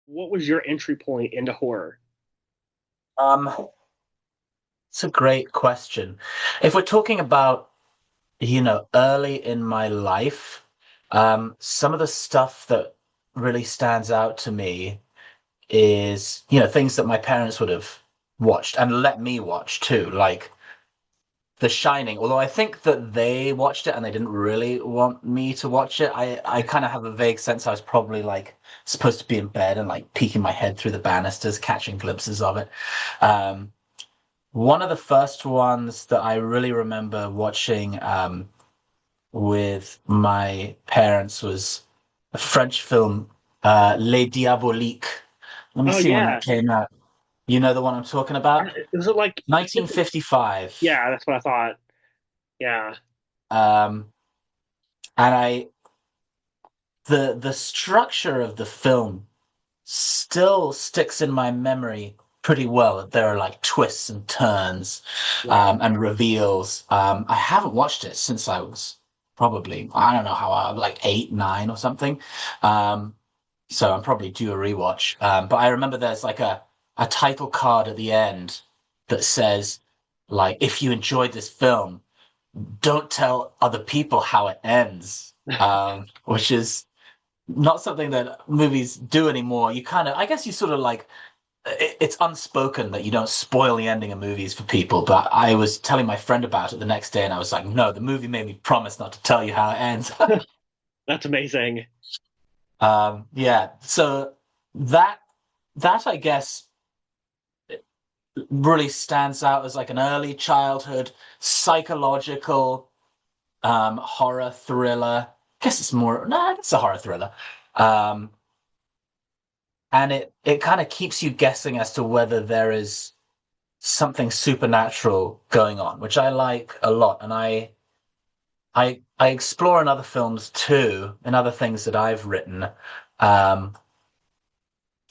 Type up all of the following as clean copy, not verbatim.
what was your entry point into horror? Um, it's a great question. If we're talking about, early in my life, some of the stuff that really stands out to me is, things that my parents would have watched and let me watch too, like The Shining. Although I think that they watched it and they didn't really want me to watch it. I kind of have a vague sense I was probably like supposed to be in bed and like peeking my head through the banisters, catching glimpses of it. Um, One of the first ones that I really remember watching with my parents was a French film, Les Diaboliques. Let me Oh see when yeah, that came out. You know the one I'm talking about? was it like? 1955. Yeah, that's what I thought. Yeah. Um, and the structure of the film still sticks in my memory pretty well. There are like twists and turns, Wow. and reveals. I haven't watched it since I was probably, I don't know how I like 8, 9 or something. Um, so I'm probably due a rewatch. But I remember there's like a title card at the end that says, like, if you enjoyed this film, don't tell other people how it ends. Which is not something that movies do anymore. You kind of, I guess you sort of like, it's unspoken that you don't spoil the ending of movies for people. But I was telling my friend about it the next day and I was like, no, the movie made me promise not to tell you how it ends. That's amazing. Yeah. So that, that I guess really stands out as like an early childhood psychological, horror thriller. I guess it's more, nah, it's a horror thriller. Um, and it kind of keeps you guessing as to whether there is something supernatural going on, which I like a lot. And I explore in other films too, in other things that I've written. Um,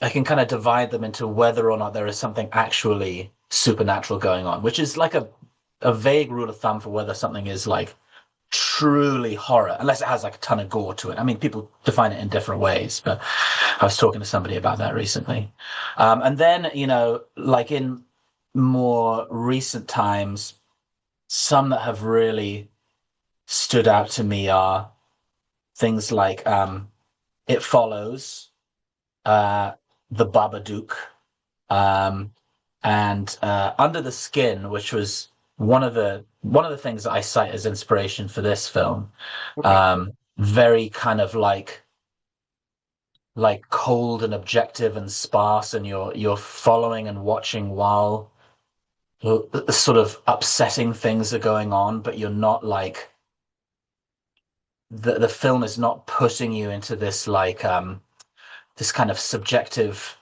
I can kind of divide them into whether or not there is something actually supernatural going on, which is like a vague rule of thumb for whether something is like truly horror, unless it has like a ton of gore to it. I mean, people define it in different ways, but I was talking to somebody about that recently. And then, like in more recent times, some that have really stood out to me are things like It Follows, uh, The Babadook, um, and Under the Skin, which was one of the things that I cite as inspiration for this film. Okay. Very kind of like cold and objective and sparse, and you're following and watching while sort of upsetting things are going on, but you're not like the film is not putting you into this like this kind of subjective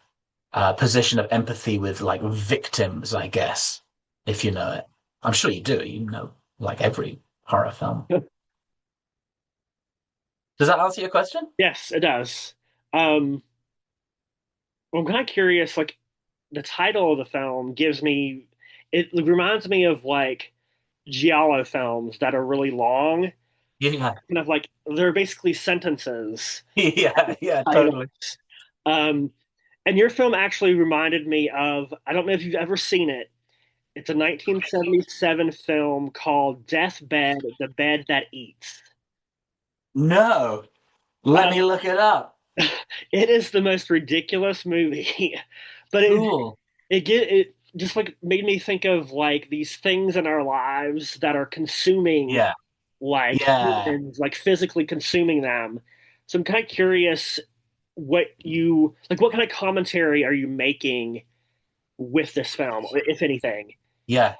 position of empathy with like victims, I guess, if you know it. I'm sure you do. You know, like every horror film. Does that answer your question? Yes, it does. Um, I'm kind of curious. Like the title of the film gives me, it reminds me of like giallo films that are really long, Yeah, kind of like they're basically sentences. yeah, yeah, Titles. totally. Um, and your film actually reminded me of, I don't know if you've ever seen it. It's a 1977 film called Deathbed, The Bed That Eats. No, let Um, me look it up. it is the most ridiculous movie, but Cool. it just like made me think of like these things in our lives that are consuming Yeah, like yeah. humans, like physically consuming them. So I'm kind of curious what you like. What kind of commentary are you making with this film, if anything? Yeah.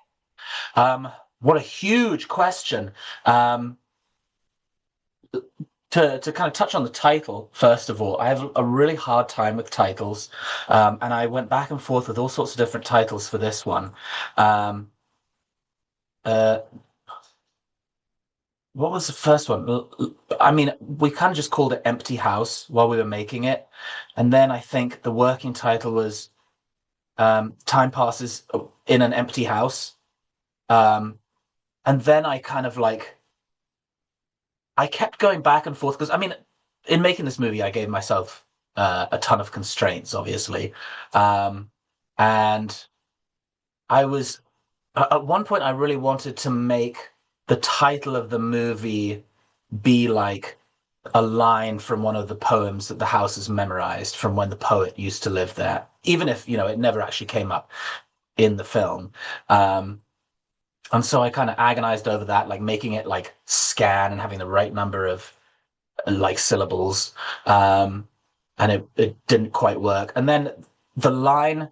What a huge question. Um, to kind of touch on the title, first of all, I have a really hard time with titles. And I went back and forth with all sorts of different titles for this one. Um, uh, what was the first one? I mean, we kind of just called it Empty House while we were making it. And then I think the working title was Time Passes in an Empty House. Um, and then I kind of like I kept going back and forth because I mean, in making this movie, I gave myself a ton of constraints, obviously. Um, and I was at one point I really wanted to make the title of the movie be like a line from one of the poems that the house has memorized from when the poet used to live there, even if, it never actually came up in the film. Um, and so I kind of agonized over that, like making it like scan and having the right number of like syllables. Um, and it didn't quite work. And then the line,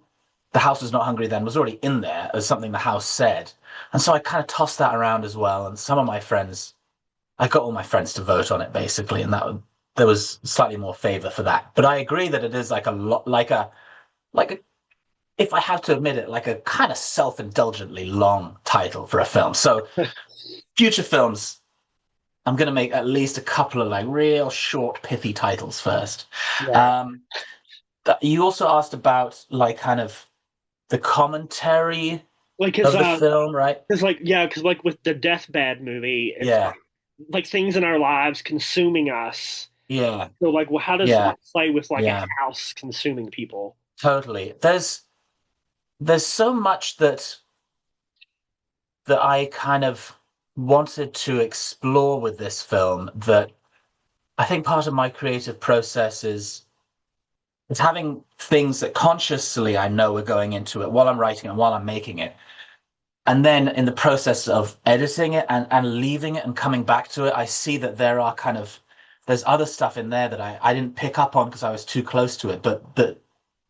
the house was not hungry then, was already in there as something the house said. And so I kind of tossed that around as well. And some of my friends, I got all my friends to vote on it basically. And there was slightly more favor for that. But I agree that it is like a lot, like a, if I have to admit it, like a kind of self-indulgently long title for a film. So future films, I'm going to make at least a couple of like real short, pithy titles first. Yeah. Um, you also asked about like kind of the commentary Like, of the film, right? because like with the Deathbed movie, it's Yeah, like things in our lives consuming us. yeah, So like, well, how does yeah, that play with like a yeah, house consuming people? totally. There's so much that I kind of wanted to explore with this film that I think part of my creative process is having things that consciously I know are going into it while I'm writing and while I'm making it. And then in the process of editing it and leaving it and coming back to it, I see that there's other stuff in there that I didn't pick up on because I was too close to it, but that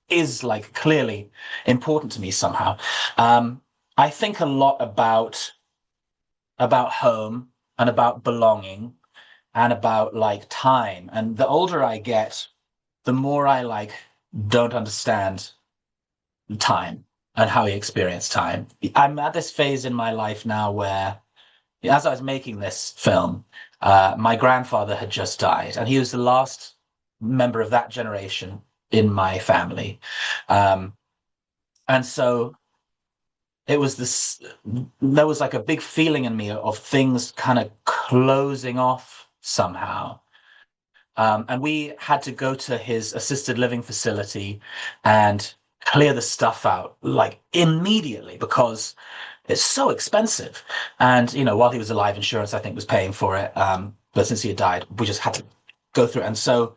is like clearly important to me somehow. Um, I think a lot about home and about belonging and about like time. And the older I get, the more I like don't understand time and how you experience time. I'm at this phase in my life now where, as I was making this film, my grandfather had just died, and he was the last member of that generation in my family. Um, and so it was this, there was like a big feeling in me of things kind of closing off somehow. And we had to go to his assisted living facility and clear the stuff out like immediately because it's so expensive. And, while he was alive, insurance, I think, was paying for it. But since he had died, we just had to go through it. And so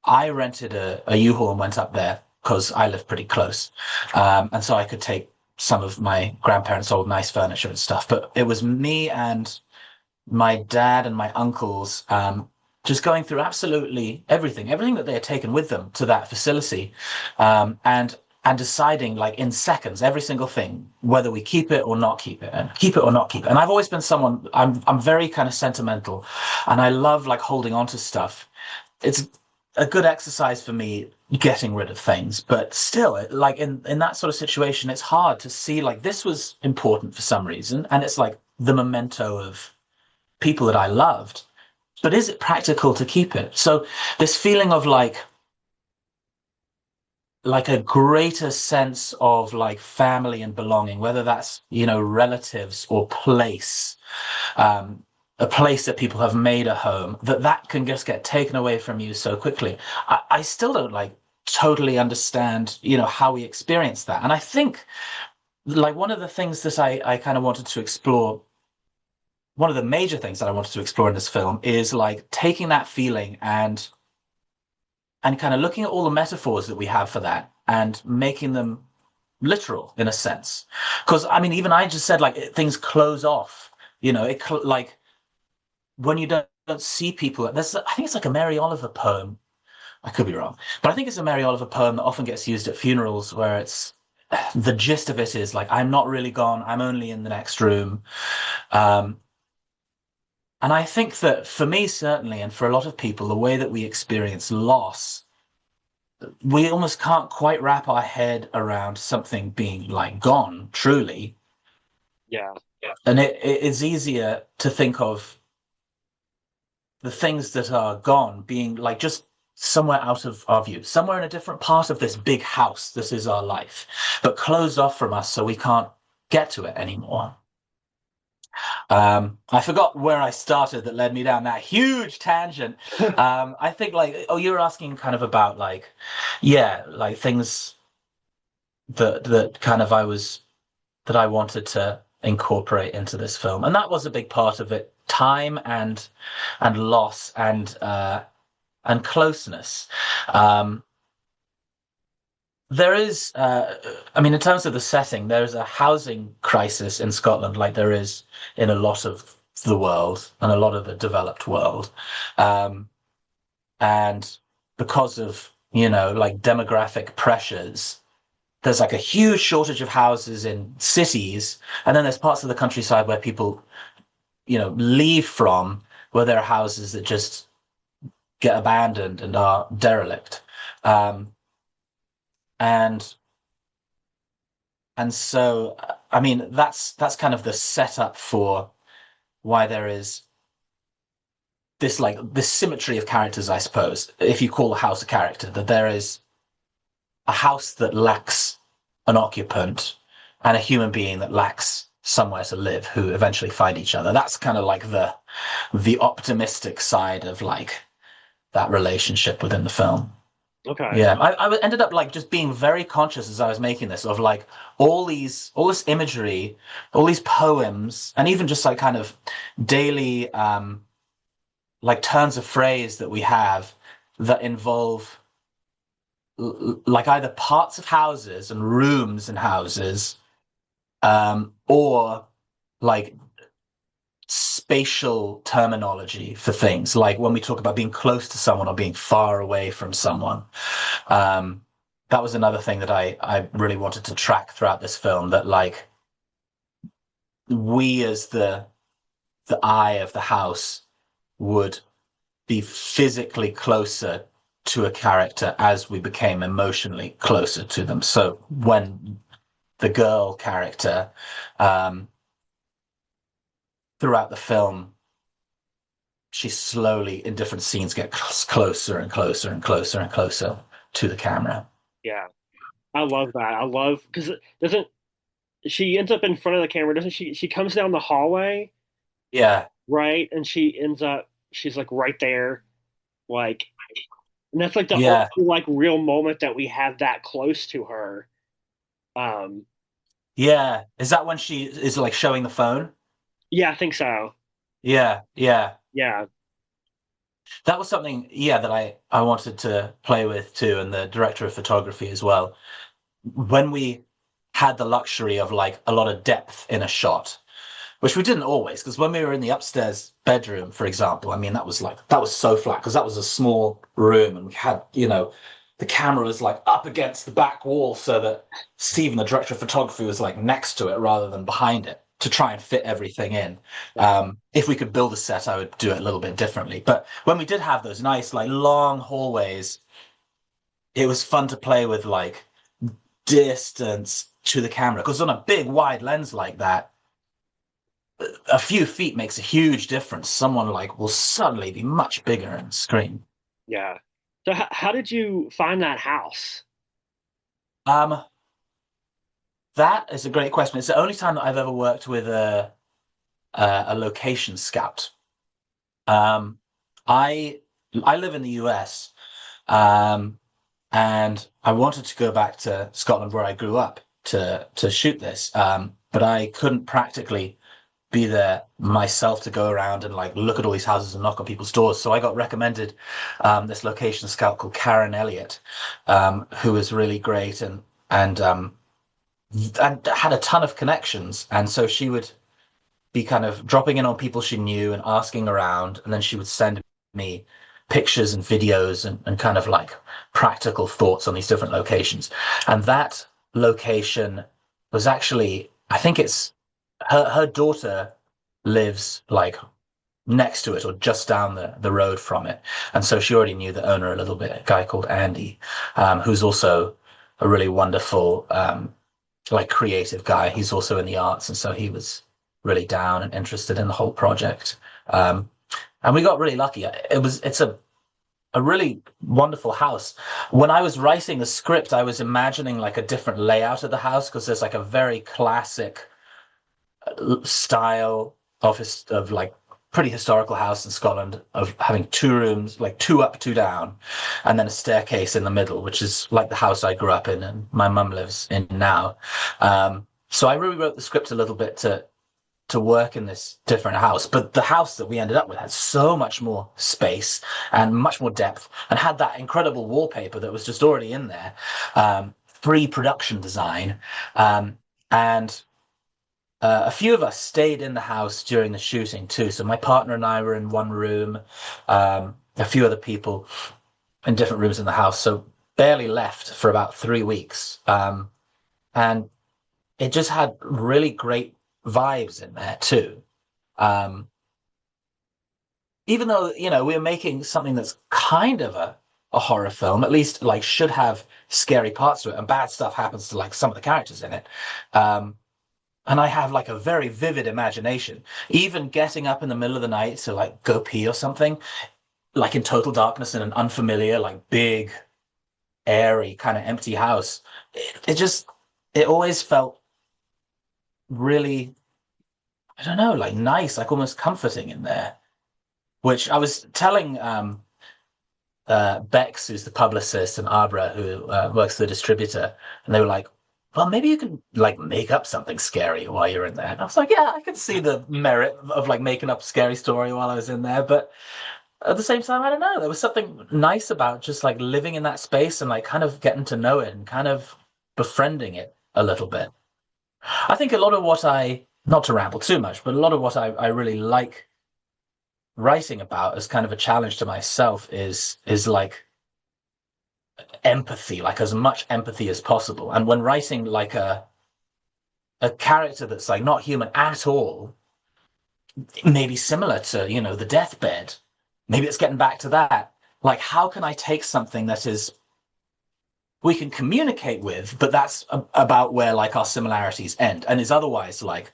I rented a U-Haul and went up there because I live pretty close. And so I could take some of my grandparents' old nice furniture and stuff. But it was me and my dad and my uncles just going through absolutely everything that they had taken with them to that facility, and deciding like in seconds every single thing whether we keep it or not keep it and keep it or not keep it. And I've always been someone I'm very kind of sentimental, and I love like holding on to stuff. It's a good exercise for me getting rid of things, but still like in that sort of situation it's hard to see like this was important for some reason and it's like the memento of people that I loved, but is it practical to keep it? So this feeling of like a greater sense of like family and belonging, whether that's, relatives or place, um, a place that people have made a home, that can just get taken away from you so quickly. I still don't like totally understand, how we experience that. And I think like one of the things that I kind of wanted to explore, one of the major things that I wanted to explore in this film is like taking that feeling and kind of looking at all the metaphors that we have for that and making them literal in a sense. Because I mean, even I just said like things close off. Like when you don't see people. I think it's like a Mary Oliver poem. I could be wrong, but I think it's a Mary Oliver poem that often gets used at funerals, where it's the gist of it is like I'm not really gone. I'm only in the next room. Um, And I think that for me, certainly, and for a lot of people, the way that we experience loss, we almost can't quite wrap our head around something being like gone, truly. Yeah. And it's easier to think of the things that are gone being like just somewhere out of our view, somewhere in a different part of this big house that is our life, but closed off from us so we can't get to it anymore. I forgot where I started that led me down that huge tangent. I think like, oh, you were asking kind of about like, yeah, like things that kind of that I wanted to incorporate into this film, and that was a big part of it. Time and loss and closeness. Um, there is, I mean, in terms of the setting, there's a housing crisis in Scotland, like there is in a lot of the world and a lot of the developed world. Um, and because of, like demographic pressures, there's like a huge shortage of houses in cities. And then there's parts of the countryside where people, leave from, where there are houses that just get abandoned and are derelict. Um, and And so, I mean, that's kind of the setup for why there is this symmetry of characters, I suppose. If you call a house a character, that there is a house that lacks an occupant and a human being that lacks somewhere to live, who eventually find each other. That's kind of like the optimistic side of like that relationship within the film. Okay. Yeah, I ended up like just being very conscious as I was making this of like all this imagery, all these poems, and even just like kind of daily like turns of phrase that we have that involve like either parts of houses and rooms in houses, or like spatial terminology for things, like when we talk about being close to someone or being far away from someone. Um, that was another thing that I really wanted to track throughout this film, that like we as the eye of the house would be physically closer to a character as we became emotionally closer to them. So when the girl character, um, throughout the film, she slowly in different scenes gets closer and closer and closer and closer to the camera. Yeah. I love that. I love because doesn't she ends up in front of the camera, doesn't she? She comes down the hallway, Yeah, right? And she's like right there, like, and that's like the only yeah, like real moment that we have that close to her. Um, yeah. Is that when she is like showing the phone? yeah, I think so. Yeah, yeah. Yeah, That was something, yeah, that I wanted to play with too, and the director of photography as well. When we had the luxury of like a lot of depth in a shot, which we didn't always, because when we were in the upstairs bedroom, for example, I mean, that was so flat because that was a small room and we had, the camera was like up against the back wall so that Stephen, the director of photography, was like next to it rather than behind it to try and fit everything in. yeah, If we could build a set, I would do it a little bit differently. But when we did have those nice, like long hallways, it was fun to play with like distance to the camera because on a big wide lens like that, a few feet makes a huge difference. Someone like will suddenly be much bigger on the screen. yeah. So how did you find that house? Um, that is a great question. It's the only time that I've ever worked with a location scout. Um, I I live in the US, um, and I wanted to go back to Scotland where I grew up to shoot this, but I couldn't practically be there myself to go around and like look at all these houses and knock on people's doors. So I got recommended this location scout called Karen Elliott, who was really great and had a ton of connections. And so she would be kind of dropping in on people she knew and asking around, and then she would send me pictures and videos and kind of like practical thoughts on these different locations. And that location was actually, I think it's her daughter lives like next to it or just down the road from it. And so she already knew the owner a little bit, a guy called Andy, who's also a really wonderful, like creative guy. He's also in the arts. And so he was really down and interested in the whole project. Um, and we got really lucky. It's a really wonderful house. When I was writing the script, I was imagining like a different layout of the house because there's like a very classic style of like pretty historical house in Scotland of having two rooms, like two up, two down, and then a staircase in the middle, which is like the house I grew up in and my mum lives in now. So I rewrote the script a little bit to work in this different house. But the house that we ended up with had so much more space and much more depth and had that incredible wallpaper that was just already in there, free production design. And a few of us stayed in the house during the shooting too. So my partner and I were in one room, a few other people in different rooms in the house. So barely left for about 3 weeks. And it just had really great vibes in there too. Um, Even though, we were making something that's kind of a horror film, at least like should have scary parts to it, and bad stuff happens to like some of the characters in it. Um, and I have like a very vivid imagination. Even getting up in the middle of the night to like go pee or something, like in total darkness in an unfamiliar, like big, airy, kind of empty house, it always felt really, I don't know, like nice, like almost comforting in there. Which I was telling Bex, who's the publicist, and Abra, who works for the distributor, and they were like, "Well, maybe you can like make up something scary while you're in there." And I was like, "Yeah, I can see the merit of like making up a scary story while I was in there." But at the same time, I don't know. There was something nice about just like living in that space and like kind of getting to know it and kind of befriending it a little bit. I think a lot of what not to ramble too much, but a lot of what I really like writing about as kind of a challenge to myself is like empathy, like as much empathy as possible. And when writing like a character that's like not human at all, maybe similar to, the deathbed, maybe it's getting back to that. Like, how can I take something that is we can communicate with, but that's about where like our similarities end and is otherwise like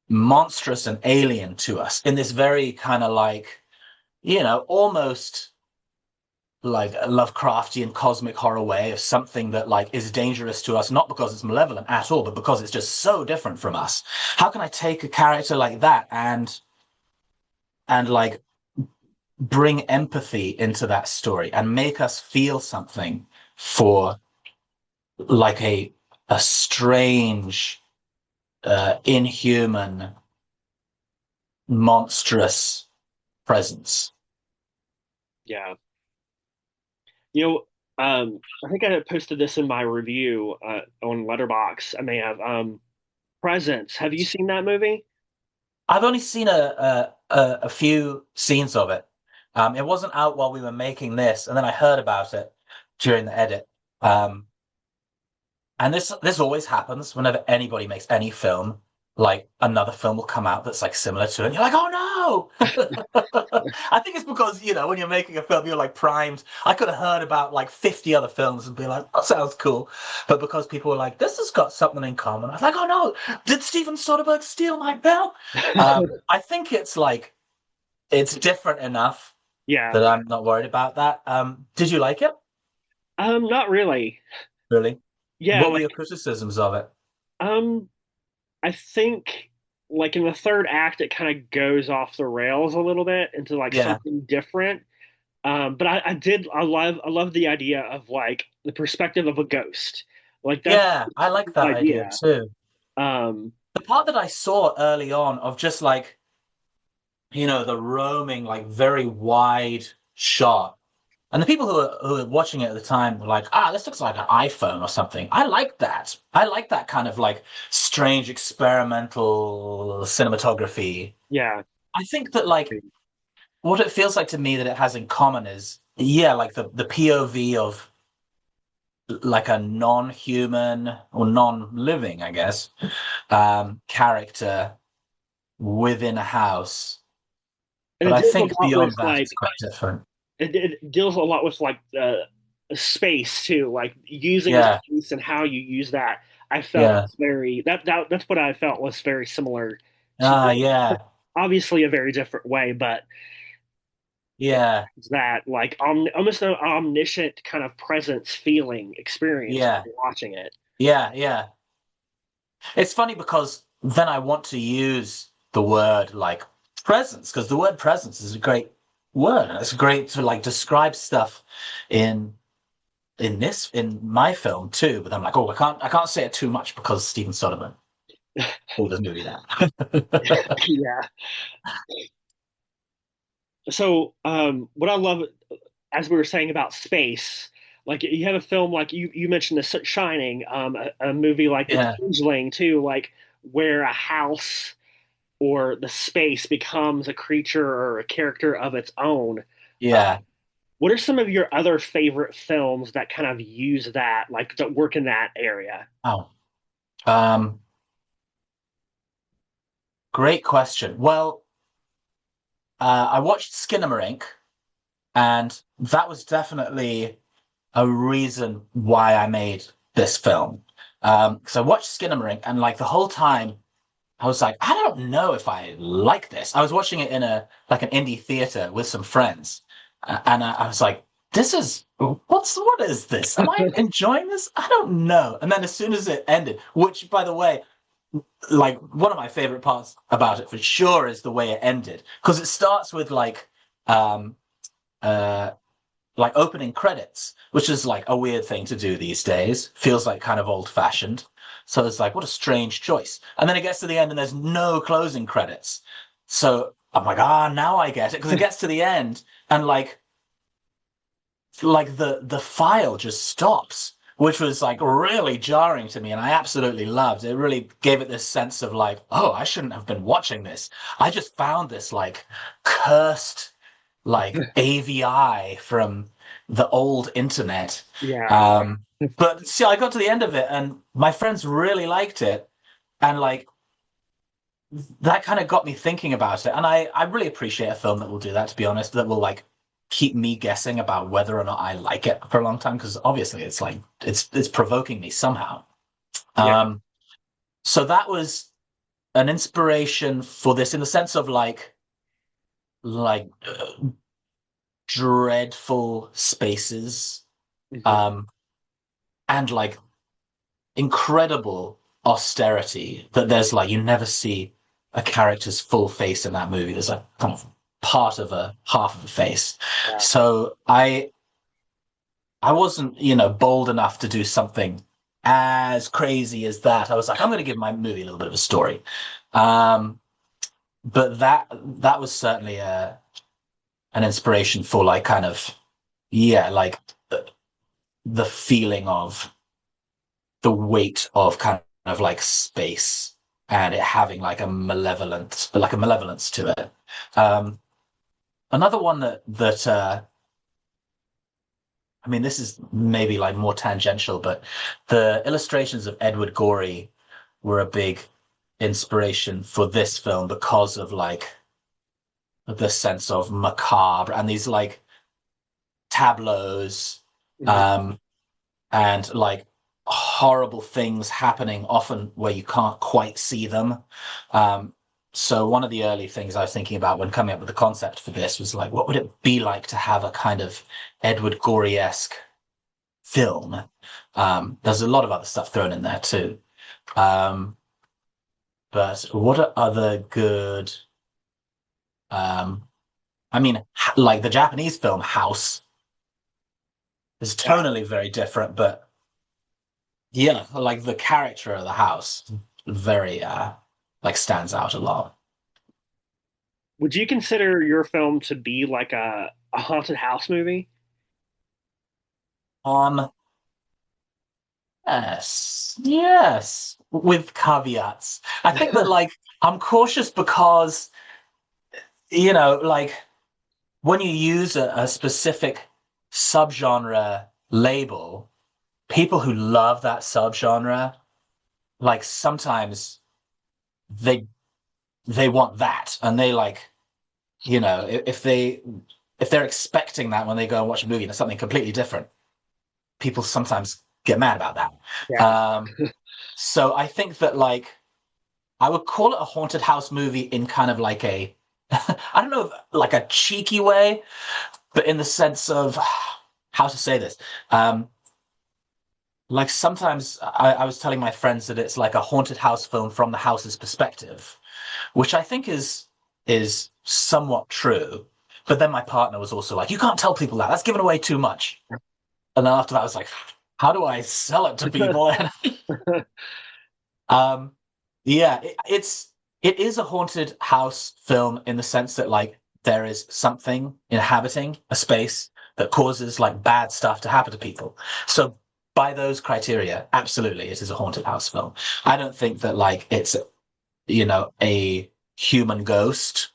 monstrous and alien to us in this very kind of like, almost like a Lovecraftian cosmic horror way of something that like is dangerous to us, not because it's malevolent at all, but because it's just so different from us. How can I take a character like that and like bring empathy into that story and make us feel something for like a strange, inhuman, monstrous presence? Yeah. You know, I think I posted this in my review on Letterbox. I may have. Presence. Have you seen that movie? I've only seen a few scenes of it. It wasn't out while we were making this, and then I heard about it during the edit. Um, and this always happens whenever anybody makes any film. Like another film will come out that's like similar to it, and you're like, "Oh no!" I think it's because when you're making a film, you're like primed. I could have heard about like 50 other films and be like, "That sounds cool," but because people were like, "This has got something in common," I was like, "Oh no! Did Steven Soderbergh steal my film?" I think it's like it's different enough Yeah. that I'm not worried about that. Did you like it? Not really. Really? Yeah, What were your like criticisms of it? um I think like in the third act it kind of goes off the rails a little bit into like Yeah, something different. But I love the idea of like the perspective of a ghost. Like that's yeah, I like the that idea idea. too. Um, The part that I saw early on of just like, the roaming, like very wide shot. And the people who were watching it at the time were like, this looks like an iPhone or something. I like that. I like that kind of like strange experimental cinematography. yeah. I think that like what it feels like to me that it has in common is, yeah, like the POV of like a non-human or non-living, I guess, character within a house. And But it I deals a think lot with beyond that, like it's quite different. it deals a lot with like space too, like using Yeah, space and how you use that. I felt yeah. was very that's what I felt was very similar to Yeah, obviously a very different way, but yeah, it's that like almost an omniscient kind of presence feeling experience when yeah, you're watching it. yeah, yeah. It's funny because then I want to use the word like presence, because the word presence is a great word, and it's great to like describe stuff in in my film too. But I'm like, oh, I can't say it too much because Stephen Soderbergh called this movie that. Yeah. So, what I love, as we were saying about space, like you have a film like you mentioned the Shining, a movie like The Yeah, Changeling too, like where a house or the space becomes a creature or a character of its own. Uh, yeah. what are some of your other favorite films that kind of use that, like that work in that area? Oh, um, great question. Well, I watched Skinamarink, and that was definitely a reason why I made this film. Because I watched Skinamarink, and like the whole time, I was like, I don't know if I like this. I was watching it in a like an indie theater with some friends, and I was like, this is what is this? Am I enjoying this? I don't know. And then as soon as it ended, which by the way, like one of my favorite parts about it for sure is the way it ended, because it starts with um uh like opening credits, which is like a weird thing to do these days. Feels like kind of old fashioned. So it's like, what a strange choice. And then it gets to the end and there's no closing credits. So I'm like, now I get it. Because it gets to the end and like the file just stops, which was like really jarring to me. And I absolutely loved it. It really gave it this sense of like, oh, I shouldn't have been watching this. I just found this like cursed like AVI from the old internet. Yeah, Um, but see, I got to the end of it, and my friends really liked it, and like that kind of got me thinking about it. And I really appreciate a film that will do that. To be honest, that will like keep me guessing about whether or not I like it for a long time, because obviously it's like it's provoking me somehow. yeah. Um, so that was an inspiration for this in the sense of like dreadful spaces, Mhm. um, and like incredible austerity that there's like you never see a character's full face in that movie. There's like kind of part of a half of a face. Yeah, So I wasn't, bold enough to do something as crazy as that. I was like, I'm going to give my movie a little bit of a story. Um, but that was certainly an inspiration for like kind of like the feeling of the weight of kind of like space and it having like a malevolence to it. Um, Another one that I mean, this is maybe like more tangential, but the illustrations of Edward Gorey were a big inspiration for this film because of like the sense of macabre and these like tableaus, mhm. um, and like horrible things happening often where you can't quite see them. Um, so one of the early things I was thinking about when coming up with the concept for this was like, what would it be like to have a kind of Edward Gorey-esque film? There's a lot of other stuff thrown in there too. Um, but what are other good? Um, I mean, like the Japanese film House is Yeah. tonally very different, but yeah, like the character of the house very like stands out a lot. Would you consider your film to be like a haunted house movie? Um, yes, yes, with caveats. I think that like I'm cautious because like when you use a specific subgenre label, people who love that subgenre, like sometimes they they want that, and they like if they're expecting that when they go and watch a movie and it's something completely different, people sometimes get mad about that. Yeah. So I think that like I would call it a haunted house movie in kind of like a I don't know, like a cheeky way, but in the sense of how to say this. Um, like sometimes I was telling my friends that it's like a haunted house film from the house's perspective. which I think is somewhat true. But then my partner was also like, "You can't tell people that. That's giving away too much." And then after that, I was like, "How do I sell it to people?" um, yeah, it is a haunted house film in the sense that like there is something inhabiting a space that causes like bad stuff to happen to people. So by those criteria, absolutely, it is a haunted house film. I don't think that like it's a human ghost,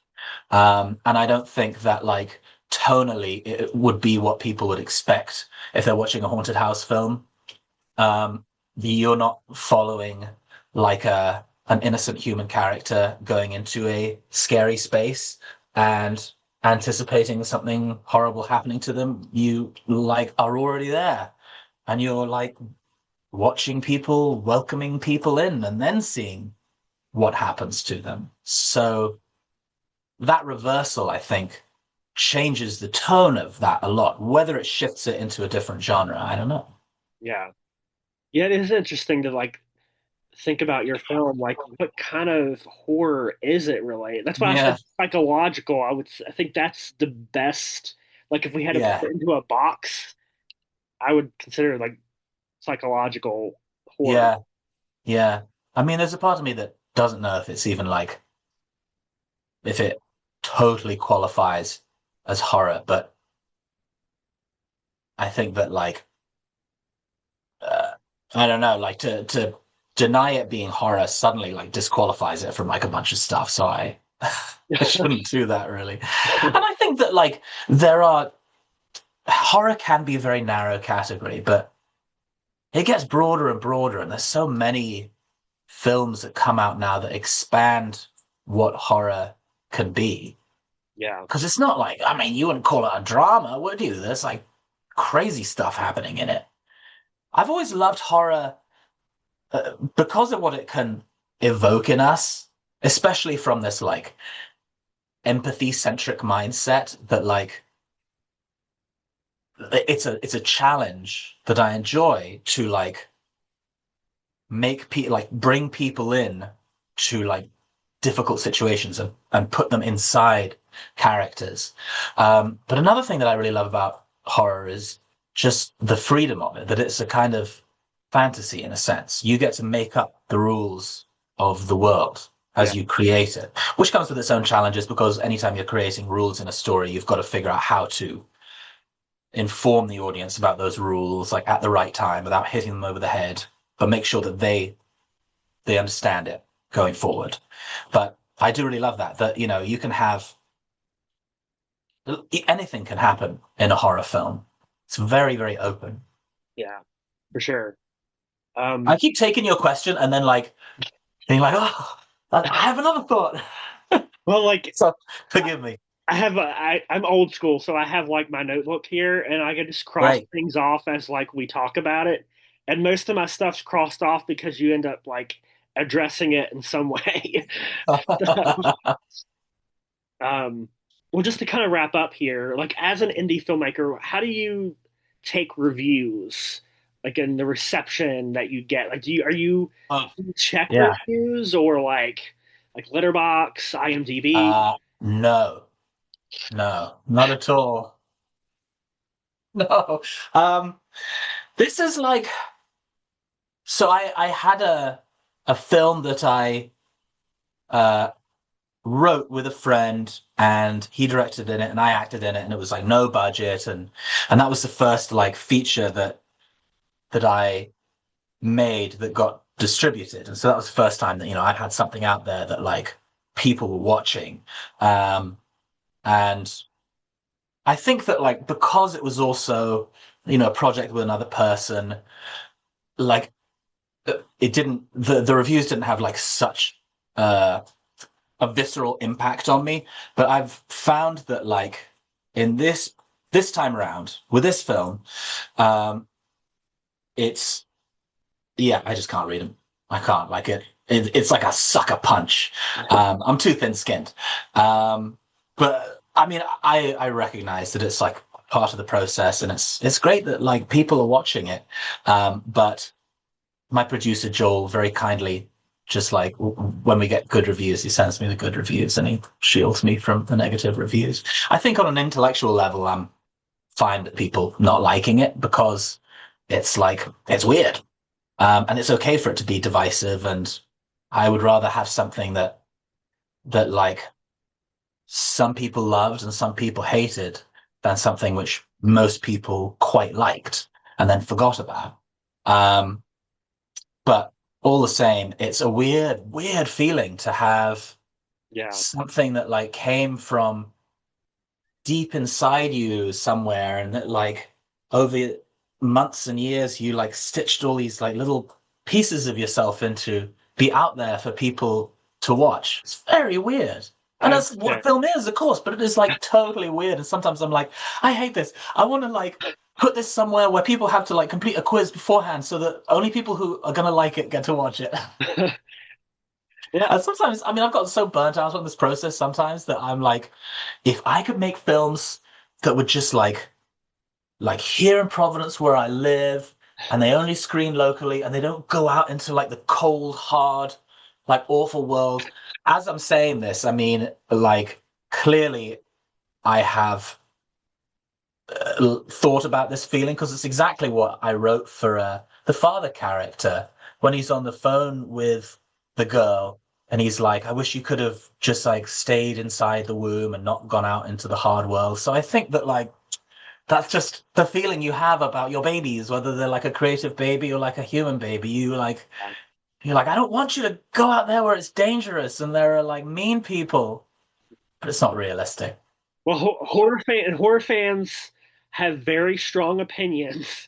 and I don't think that like tonally it would be what people would expect if they're watching a haunted house film. Um, you're not following like an innocent human character going into a scary space and anticipating something horrible happening to them. You like are already there, and you're like watching people, welcoming people in, and then seeing what happens to them. So that reversal, I think, changes the tone of that a lot. Whether it shifts it into a different genre, I don't know. Yeah. Yeah, it is interesting to like think about your film, like what kind of horror is it really? That's why I Yeah, said psychological. I think that's the best. Like if we had to put yeah, it into a box, I would consider it like psychological horror. yeah, yeah. I mean, there's a part of me that doesn't know if it's even like if it totally qualifies as horror, but I think that like uh, I don't know, like to deny it being horror suddenly like disqualifies it from like a bunch of stuff. So I I shouldn't do that really. And I think that like there are horror can be a very narrow category, but it gets broader and broader, and there's so many films that come out now that expand what horror can be. Yeah, Because it's not like, I mean, you wouldn't call it a drama, would you? There's like crazy stuff happening in it. I've always loved horror because of what it can evoke in us, especially from this like empathy centric mindset that like it's a challenge that I enjoy to like make people like bring people in to like difficult situations and put them inside characters. But another thing that I really love about horror is just the freedom of it, that it's a kind of fantasy in a sense. You get to make up the rules of the world yeah, as you create it, which comes with its own challenges because anytime you're creating rules in a story, you've got to figure out how to inform the audience about those rules like at the right time without hitting them over the head, but make sure that they understand it going forward. But I do really love that you can have anything can happen in a horror film. It's very, very open. yeah, for sure. I Um, keep taking your question and then like being like, oh, I have another thought. well, like So forgive me. I'm old school, so I have like my notebook here, and I can just cross Great. things off as like we talk about it. And most of my stuff's crossed off because you end up like addressing it in some way. So, um, well, just to kind of wrap up here, like as an indie filmmaker, how do you take reviews, like in the reception that you get? Like, Oh, do you check yeah. reviews or like Letterbox, IMDb? No, no, not at all. No. Um, this is like so I had a film that I uh wrote with a friend and he directed in it and I acted in it and it was like no budget and that was the first like feature that I made that got distributed. And so that was the first time that, I'd had something out there that like people were watching. Um, and I think that like because it was also, a project with another person, like it didn't the reviews didn't have like such uh a visceral impact on me. But I've found that like in this time around with this film, um, it's yeah, I just can't read them. I can't like it. It's like a sucker punch. I'm too thin skinned. But I mean, I recognize that it's like part of the process, and it's great that like people are watching it. But my producer Joel very kindly Just like when we get good reviews, he sends me the good reviews and he shields me from the negative reviews. I think on an intellectual level, I'm fine with people not liking it because it's like, it's weird. And it's okay for it to be divisive. And I would rather have something that like some people loved and some people hated than something which most people quite liked and then forgot about. Um, but all the same, it's a weird, weird feeling to have Yeah. something that like came from deep inside you somewhere and that like over months and years you like stitched all these like little pieces of yourself into be out there for people to watch. It's very weird. And I that's what film is, of course, but it is like totally weird. And sometimes I'm like, I hate this. I want to like put this somewhere where people have to like complete a quiz beforehand so that only people who are gonna like it get to watch it. well, And sometimes, I mean, I've gotten so burnt out on this process sometimes that I'm like, if I could make films that would just like here in Providence where I live, and they only screen locally, and they don't go out into like the cold, hard, like awful world. As I'm saying this, I mean, like clearly I have thought about this feeling because it's exactly what I wrote for the father character when he's on the phone with the girl and he's like, I wish you could have just like stayed inside the womb and not gone out into the hard world. So I think that like that's just the feeling you have about your babies, whether they're like a creative baby or like a human baby. You're like, I don't want you to go out there where it's dangerous and there are like mean people, but it's not realistic. horror fans have very strong opinions,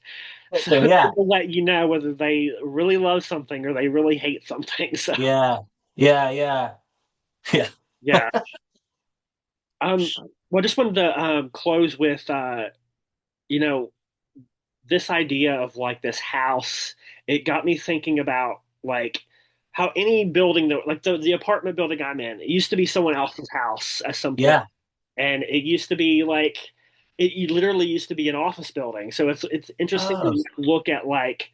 so So they yeah, will let you know whether they really love something or they really hate something. So yeah, yeah, yeah, yeah. yeah. Um, well, I just wanted to close with you know, this idea of like this house. It got me thinking about like how any building that like the apartment building I'm in, it used to be someone else's house at some point, Yeah. and it used to be like it literally used to be an office building. So it's interesting Oh, to look at like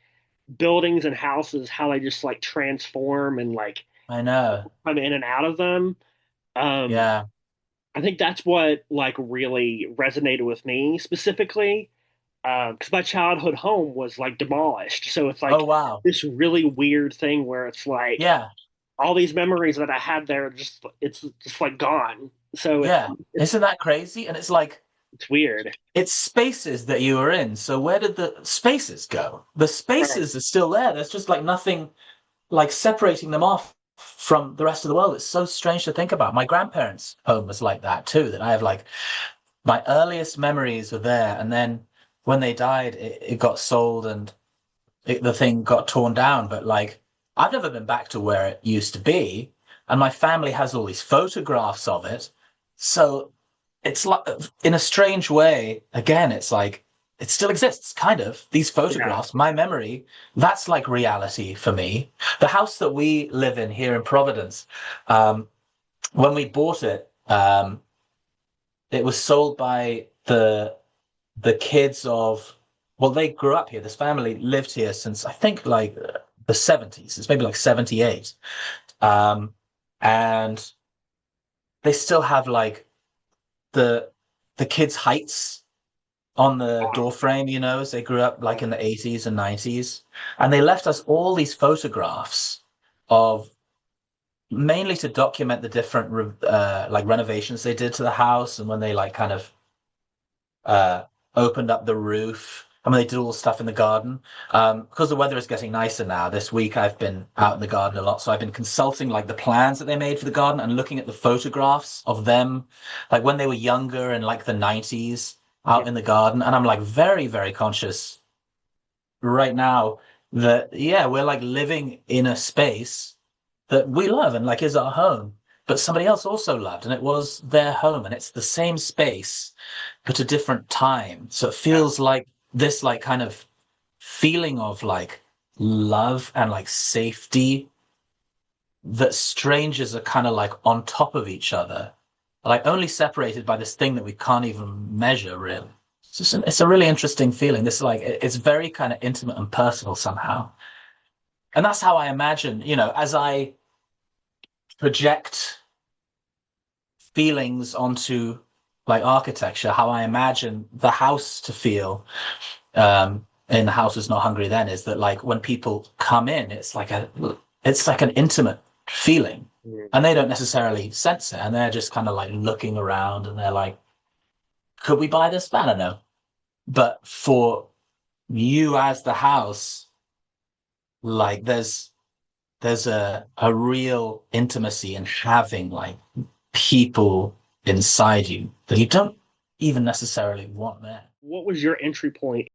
buildings and houses, how they just like transform and like I know. come in and out of them. Um, Yeah. I think that's what like really resonated with me specifically because my childhood home was like demolished. So it's Oh, like wow. this really weird thing where it's like Yeah. all these memories that I had there just it's just like gone. So Yeah. Isn't that crazy? And it's weird. it's spaces that you were in. So where did the spaces go? The Right. spaces are still there. There's just like nothing like separating them off from the rest of the world. It's so strange to think about. My grandparents' home was like that too, that I have like my earliest memories were there. And then when they died, it got sold and the thing got torn down. But like, I've never been back to where it used to be. And my family has all these photographs of it. So it's like, in a strange way, again, it's like, it still exists, kind of. These Yeah. photographs, my memory, that's like reality for me. The house that we live in here in Providence, when we bought it, it was sold by the kids of, well, they grew up here. This family lived here since I think like the 70s. It's maybe like 78. Um, and they still have like the the kids' heights on the door frame, as they grew up like in the 80s and 90s. And they left us all these photographs of mainly to document the different like renovations they did to the house and when they like kind of uh, opened up the roof. I mean, they did all the stuff in the garden. Because the weather is getting nicer now. This week I've been out in the garden a lot, so I've been consulting like the plans that they made for the garden and looking at the photographs of them, like when they were younger in like the 90s Yeah. out in the garden. And I'm like very, very conscious right now that yeah, we're like living in a space that we love and like is our home, but somebody else also loved, and it was their home, and it's the same space but a different time. So it Yeah. feels like this like kind of feeling of like love and like safety that strangers are kind of like on top of each other, like only separated by this thing that we can't even measure really. It's a really interesting feeling. This like it's very kind of intimate and personal somehow. And that's how I imagine, as I project feelings onto like architecture, how I imagine the house to feel in The House is Not Hungry Then is that like when people come in, it's like an intimate feeling. Mm. And they don't necessarily sense it, and they're just kind of like looking around and they're like, could we buy this? I don't know. But for you as the house, like there's a real intimacy in having like people inside you that you don't even necessarily want there. What was your entry point